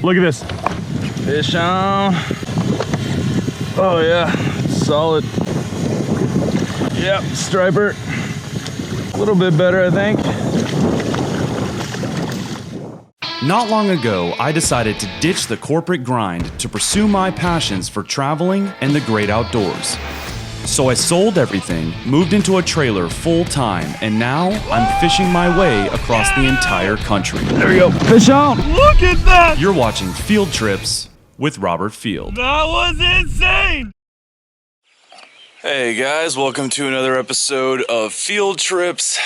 Look at this. Fish on. Oh yeah, solid. Yep, striper. A little bit better, I think. Not long ago, I decided to ditch the corporate grind to pursue my passions for traveling and the great outdoors. So I sold everything, moved into a trailer full time, and now I'm fishing my way across the entire country. There we go, fish on. Look at that! You're watching Field Trips with Robert Field. That was insane! Hey guys, welcome to another episode of Field Trips.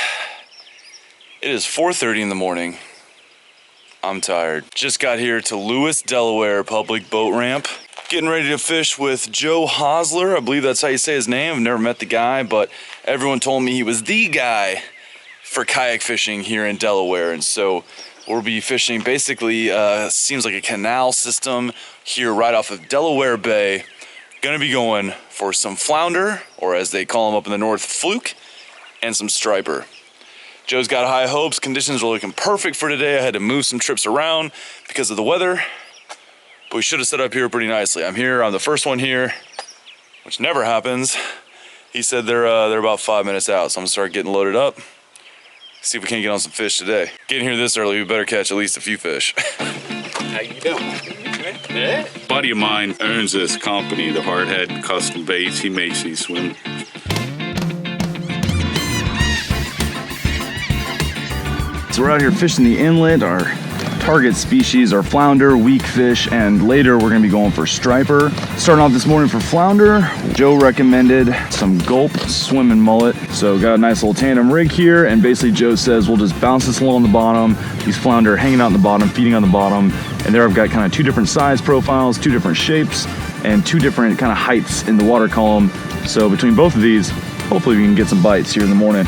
It is 4:30 in the morning. I'm tired. Just got here to Lewes Delaware public boat ramp. Getting ready to fish with Joe Hosler. I believe that's how you say his name. I've never met the guy, but everyone told me he was the guy for kayak fishing here in Delaware. And so we'll be fishing basically, seems like a canal system here right off of Delaware Bay. Gonna be going for some flounder, or as they call them up in the north, fluke, and some striper. Joe's got high hopes. Conditions are looking perfect for today. I had to move some trips around because of the weather, but we should have set up here pretty nicely. I'm the first one here, which never happens. He said they're about 5 minutes out, so I'm gonna start getting loaded up. See if we can't get on some fish today. Getting here this early, we better catch at least a few fish. How you doing? Yeah. A buddy of mine owns this company, the Hardhead Custom Baits. He makes these swim. So we're out here fishing the inlet. Our target species are flounder, YakFish, and later we're gonna be going for striper. Starting off this morning for flounder, Joe recommended some Gulp swim and mullet. So got a nice little tandem rig here, and basically Joe says we'll just bounce this along the bottom. These flounder hanging out on the bottom, feeding on the bottom. And there I've got kind of two different size profiles, two different shapes, and two different kind of heights in the water column. So between both of these, hopefully we can get some bites here in the morning.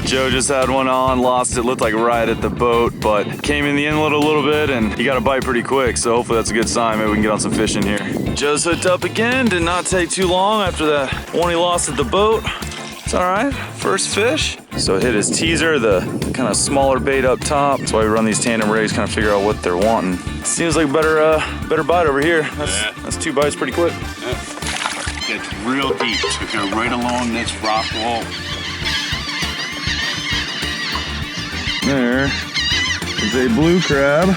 Joe just had one on, lost it, looked like right at the boat, but came in the inlet a little bit and he got a bite pretty quick, so hopefully that's a good sign. Maybe we can get on some fish in here. Joe's hooked up again, did not take too long after that one he lost at the boat. It's all right, first fish. So hit his teaser, the kind of smaller bait up top. That's why we run these tandem rigs, kind of figure out what they're wanting. Seems like a better bite over here. That's two bites pretty quick. Yeah. It's real deep, so go right along this rock wall. There is a blue crab.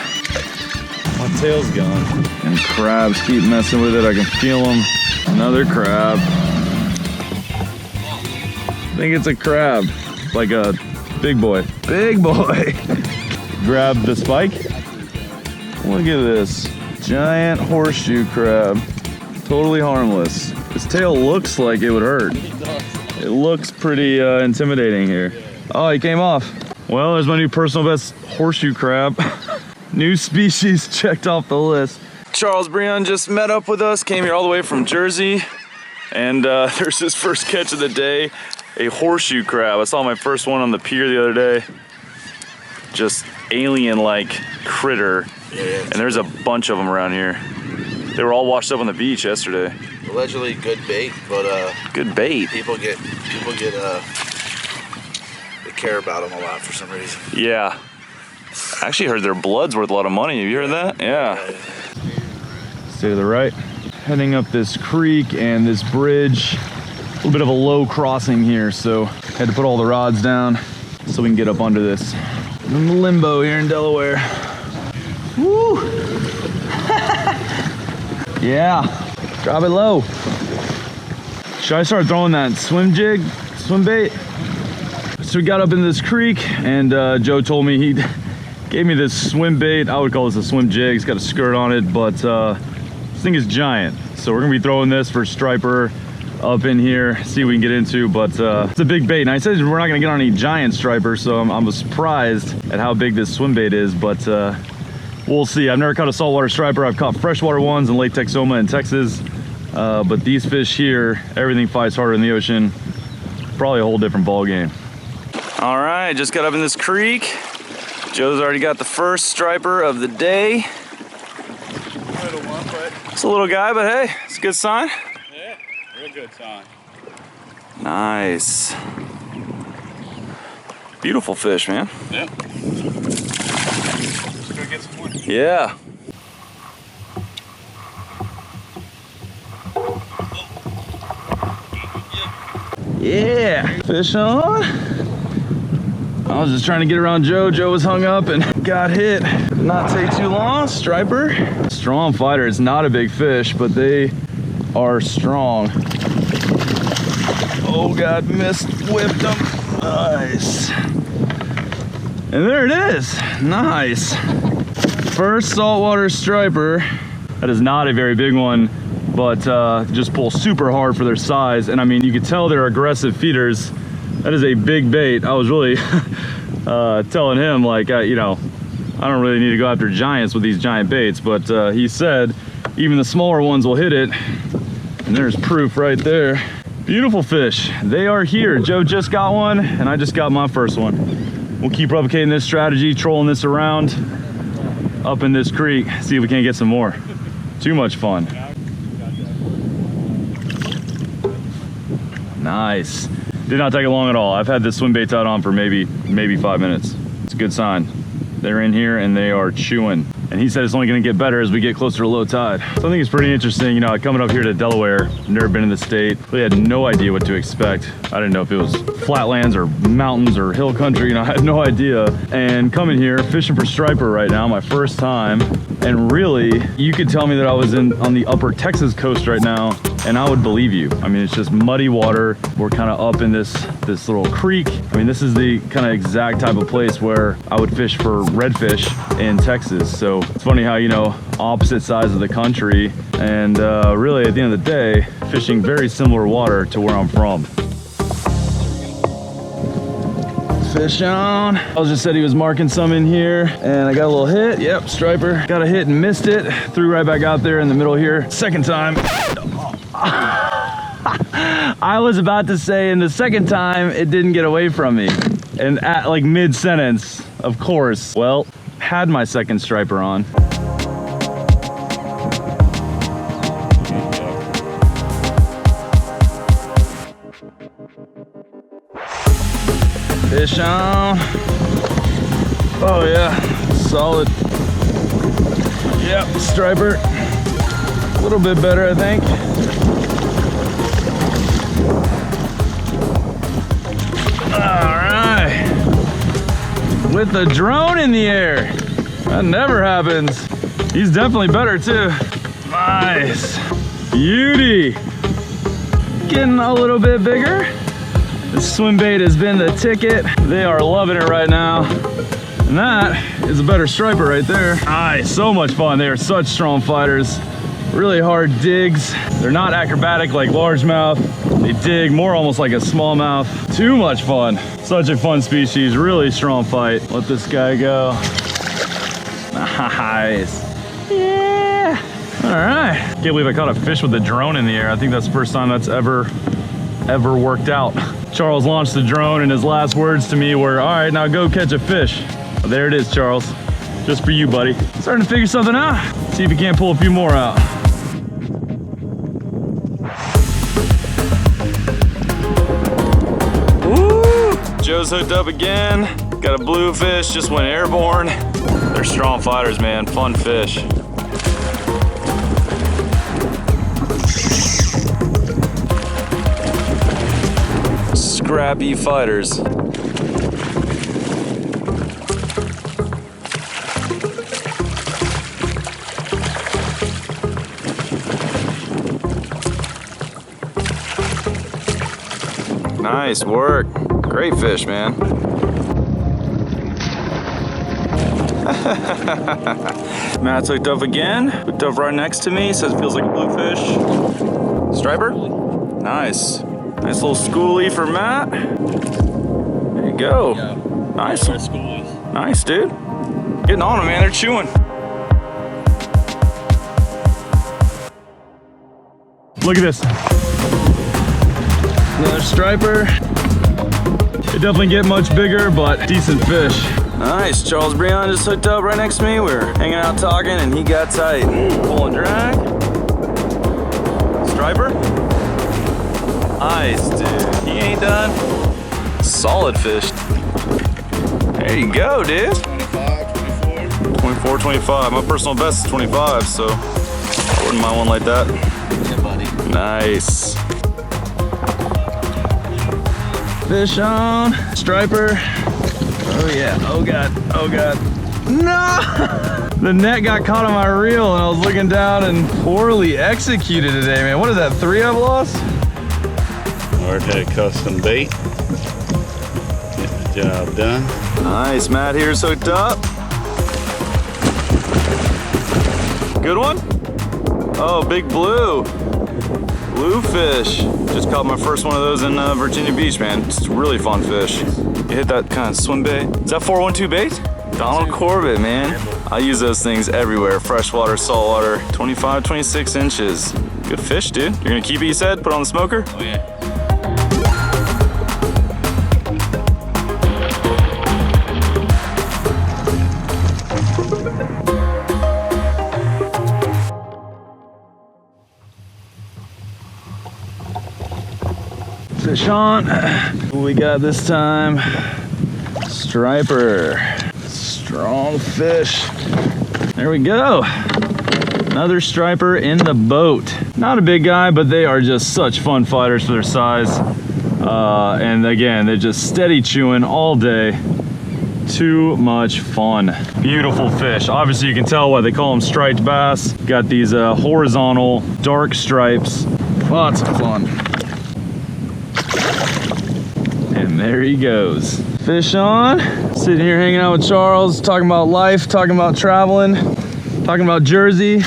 My tail's gone. And crabs keep messing with it. I can feel them. Another crab. I think it's a crab. Like a big boy. Big boy. Grab the spike. Look at this. Giant horseshoe crab. Totally harmless. His tail looks like it would hurt. It looks pretty intimidating here. Oh, he came off. Well, there's my new personal best horseshoe crab. New species checked off the list. Charles Breon just met up with us, came here all the way from Jersey, and there's his first catch of the day, a horseshoe crab. I saw my first one on the pier the other day. Just alien-like critter, and there's a bunch of them around here. They were all washed up on the beach yesterday. Allegedly good bait, but good bait. People get they care about them a lot for some reason. Yeah. I actually heard their blood's worth a lot of money. Have you heard that? Yeah. Stay to the right. Heading up this creek and this bridge. A little bit of a low crossing here, so had to put all the rods down so we can get up under this. In the limbo here in Delaware. Woo! Yeah. Drop it low. Should I start throwing that swim bait? So we got up in this creek, and Joe told me he gave me this swim bait. I would call this a swim jig. It's got a skirt on it, but this thing is giant. So we're gonna be throwing this for striper up in here, see what we can get into, but it's a big bait. And I said we're not gonna get on any giant striper, so I'm surprised at how big this swim bait is, but we'll see. I've never caught a saltwater striper. I've caught freshwater ones in Lake Texoma in Texas, but these fish here, everything fights harder in the ocean. Probably a whole different ball game. All right, just got up in this creek. Joe's already got the first striper of the day. Little one, but It's a little guy, but hey, it's a good sign. yeah, real good sign. Nice. Beautiful fish, man. Yeah. Let's go get some more. Yeah. Yeah. Fish on. I was just trying to get around Joe. Joe was hung up and got hit. Did not take too long. Striper. Strong fighter. It's not a big fish, but they are strong. Oh God, missed, whipped them. Nice. And there it is. Nice. First saltwater striper. That is not a very big one, but just pull super hard for their size. And I mean, you can tell they're aggressive feeders. That is a big bait. I was really telling him, like, you know, I don't really need to go after giants with these giant baits, but he said even the smaller ones will hit it. And there's proof right there. Beautiful fish. They are here. Joe just got one, and I just got my first one. We'll keep replicating this strategy, trolling this around up in this creek, see if we can't get some more. Too much fun. Nice. Did not take it long at all. I've had this swim bait tied on for maybe 5 minutes. It's a good sign. They're in here and they are chewing. And he said it's only gonna get better as we get closer to low tide. So I think it's pretty interesting, you know, coming up here to Delaware, never been in the state, really had no idea what to expect. I didn't know if it was flatlands or mountains or hill country, you know, I had no idea. And coming here, fishing for striper right now, my first time. And really, you could tell me that I was on the upper Texas coast right now, and I would believe you. I mean, it's just muddy water. We're kind of up in this little creek. I mean, this is the kind of exact type of place where I would fish for redfish in Texas. So it's funny how, you know, opposite sides of the country, and really at the end of the day, fishing very similar water to where I'm from. Fish on. I just said he was marking some in here, and I got a little hit. Yep, striper. Got a hit and missed it. Threw right back out there in the middle here. Second time. I was about to say, in the second time, it didn't get away from me. And at like mid-sentence, of course. Well, had my second striper on. Fish on. Oh yeah, solid. Yep, striper. A little bit better, I think. All right. With the drone in the air. That never happens. He's definitely better too. Nice. Beauty. Getting a little bit bigger. The swim bait has been the ticket. They are loving it right now. And that is a better striper right there. Nice, so much fun. They are such strong fighters. Really hard digs. They're not acrobatic like largemouth. They dig more almost like a smallmouth. Too much fun. Such a fun species, really strong fight. Let this guy go. Nice. Yeah. All right. Can't believe I caught a fish with a drone in the air. I think that's the first time that's ever worked out. Charles launched the drone, and his last words to me were, all right, now go catch a fish. Well, there it is, Charles. Just for you, buddy. Starting to figure something out. See if you can't pull a few more out. Woo! Joe's hooked up again. Got a bluefish, just went airborne. They're strong fighters, man. Fun fish. Scrappy fighters. Nice work. Great fish, man. Matt's hooked up again. Hooked up right next to me. Says it feels like a bluefish. Striper? Nice. Nice little schoolie for Matt. There you go. Nice. Nice, dude. Getting on them, man. They're chewing. Look at this. Another striper. They definitely get much bigger, but decent fish. Nice. Charles Breon just hooked up right next to me. We were hanging out talking, and he got tight. Pull and drag. Striper. Nice, dude. He ain't done. Solid fish. There you go, dude. 24, 25. My personal best is 25, so I wouldn't mind one like that. Yeah, buddy. Nice. Fish on, striper. Oh yeah, oh God, oh God. No! The net got caught on my reel and I was looking down and poorly executed today, man. What is that, 3 I've lost? Hardhead custom bait. Get the job done. Nice, Matt here's hooked up. Good one? Oh, big blue. Bluefish. Just caught my first one of those in Virginia Beach, man. It's a really fun fish. You hit that kind of swim bait. Is that 412 bait? Donald Corbett, man. I use those things everywhere. Freshwater, saltwater, 25, 26 inches. Good fish, dude. You're gonna keep it, you said? Put it on the smoker? Oh yeah. Fish on. What we got this time? Striper. Strong fish. There we go. Another striper in the boat. Not a big guy, but they are just such fun fighters for their size. And again, they're just steady chewing all day. Too much fun. Beautiful fish. Obviously you can tell why they call them striped bass. Got these horizontal dark stripes. Lots of fun. And there he goes. Fish on. Sitting here hanging out with Charles, talking about life, talking about traveling, talking about Jersey,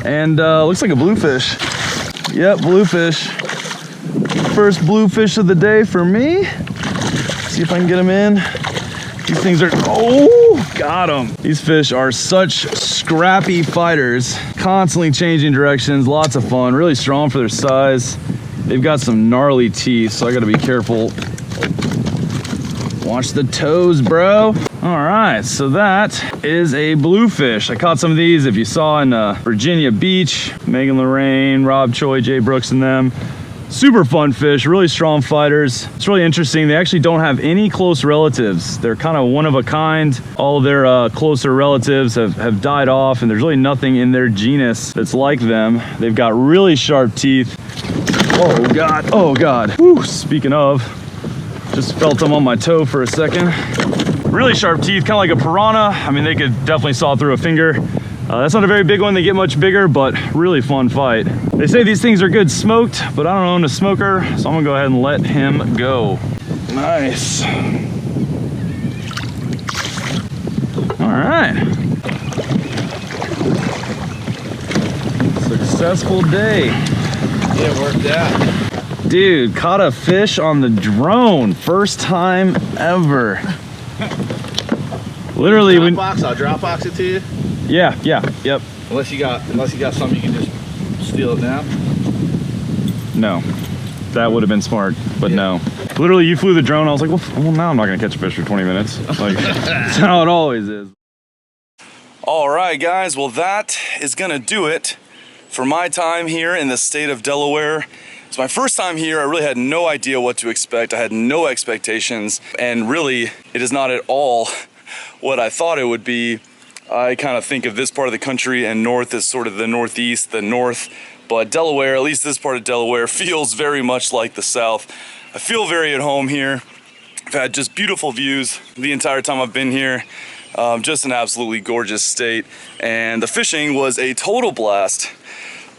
and looks like a bluefish. Yep, bluefish. First bluefish of the day for me. See if I can get him in. These things are, oh, got him. These fish are such scrappy fighters, constantly changing directions, lots of fun, really strong for their size. They've got some gnarly teeth, so I gotta be careful. Watch the toes, bro. All right, so that is a bluefish. I caught some of these, if you saw, in Virginia Beach. Megan Lorraine, Rob Choi, Jay Brooks and them. Super fun fish, really strong fighters. It's really interesting. They actually don't have any close relatives. They're kind of one of a kind. All of their closer relatives have died off, and there's really nothing in their genus that's like them. They've got really sharp teeth. Oh God, oh God. Whew, speaking of, just felt them on my toe for a second. Really sharp teeth, kind of like a piranha. I mean, they could definitely saw through a finger. That's not a very big one. They get much bigger, but really fun fight. They say these things are good smoked, but I don't own a smoker, so I'm gonna go ahead and let him go. Nice. All right. Successful day. Yeah, it worked out. Dude, caught a fish on the drone. First time ever. Literally, when I'll Dropbox it to you. yeah, yep. Unless you got something you can just steal it now. No, that would have been smart, but Yeah. no. Literally, you flew the drone. I was like, well, now I'm not gonna catch a fish for 20 minutes. Like, that's how it always is. All right, guys. Well, that is gonna do it for my time here in the state of Delaware. It's my first time here. I really had no idea what to expect. I had no expectations, and really, it is not at all what I thought it would be. I kind of think of this part of the country and north as sort of the northeast, the north, but Delaware, at least this part of Delaware, feels very much like the south. I feel very at home here. I've had just beautiful views the entire time I've been here. Just an absolutely gorgeous state, and the fishing was a total blast.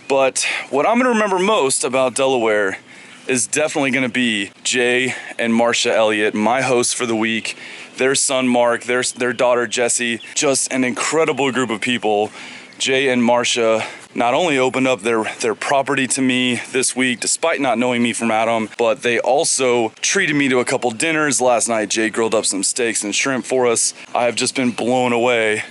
But what I'm gonna remember most about Delaware is definitely gonna be Jay and Marcia Elliott, my hosts for the week, their son Mark, their daughter Jessie, just an incredible group of people. Jay and Marcia not only opened up their property to me this week, despite not knowing me from Adam, but they also treated me to a couple dinners. Last night, Jay grilled up some steaks and shrimp for us. I have just been blown away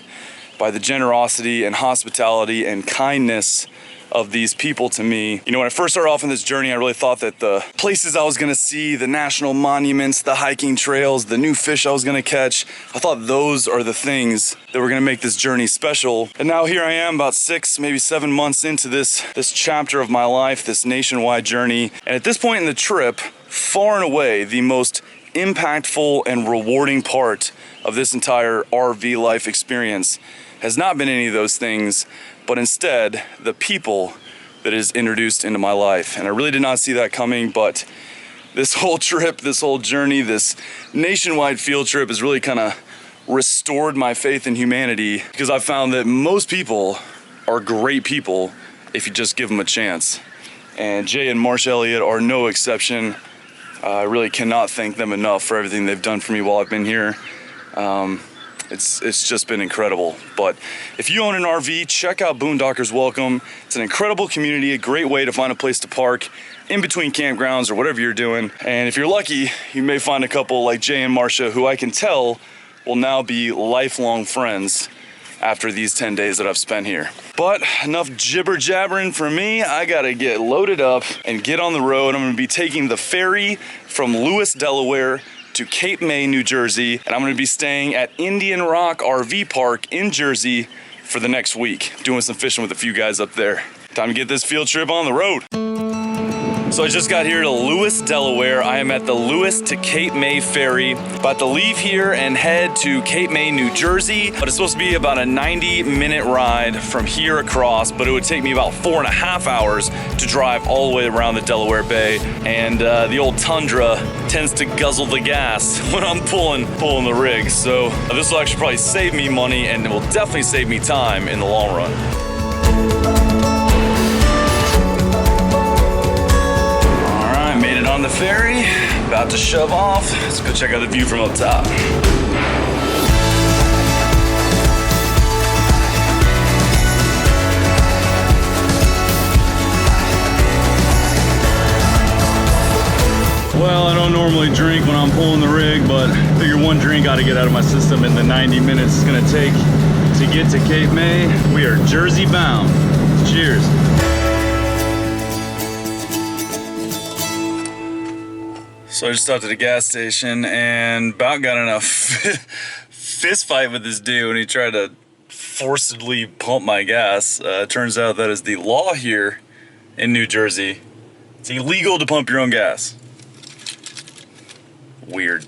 by the generosity and hospitality and kindness of these people to me. You know, when I first started off in this journey, I really thought that the places I was gonna see, the national monuments, the hiking trails, the new fish I was gonna catch, I thought those are the things that were gonna make this journey special. And now here I am about 6, maybe 7 months into this chapter of my life, this nationwide journey. And at this point in the trip, far and away the most impactful and rewarding part of this entire RV life experience has not been any of those things, but instead the people that is introduced into my life. And I really did not see that coming, but this whole trip, this whole journey, this nationwide field trip has really kind of restored my faith in humanity, because I found that most people are great people if you just give them a chance. And Jay and Marsh Elliott are no exception. I really cannot thank them enough for everything they've done for me while I've been here. It's just been incredible. But if you own an RV, check out Boondockers Welcome. It's an incredible community, a great way to find a place to park in between campgrounds or whatever you're doing. And if you're lucky, you may find a couple like Jay and Marcia, who I can tell will now be lifelong friends after these 10 days that I've spent here. But enough jibber jabbering for me. I gotta get loaded up and get on the road. I'm gonna be taking the ferry from Lewes, Delaware to Cape May, New Jersey, and I'm gonna be staying at Indian Rock RV Park in Jersey for the next week, doing some fishing with a few guys up there. Time to get this field trip on the road. So I just got here to Lewes, Delaware. I am at the Lewes to Cape May ferry. About to leave here and head to Cape May, New Jersey. But it's supposed to be about a 90-minute ride from here across, but it would take me about 4.5 hours to drive all the way around the Delaware Bay. And the old Tundra tends to guzzle the gas when I'm pulling the rig. So this will actually probably save me money, and it will definitely save me time in the long run. On the ferry, about to shove off. Let's go check out the view from up top. Well, I don't normally drink when I'm pulling the rig, but I figure one drink got to get out of my system in the 90 minutes it's gonna take to get to Cape May. We are Jersey bound. Cheers. So I just stopped at a gas station and about got in a fist fight with this dude, and he tried to forcibly pump my gas. Turns out that is the law here in New Jersey. It's illegal to pump your own gas. Weird.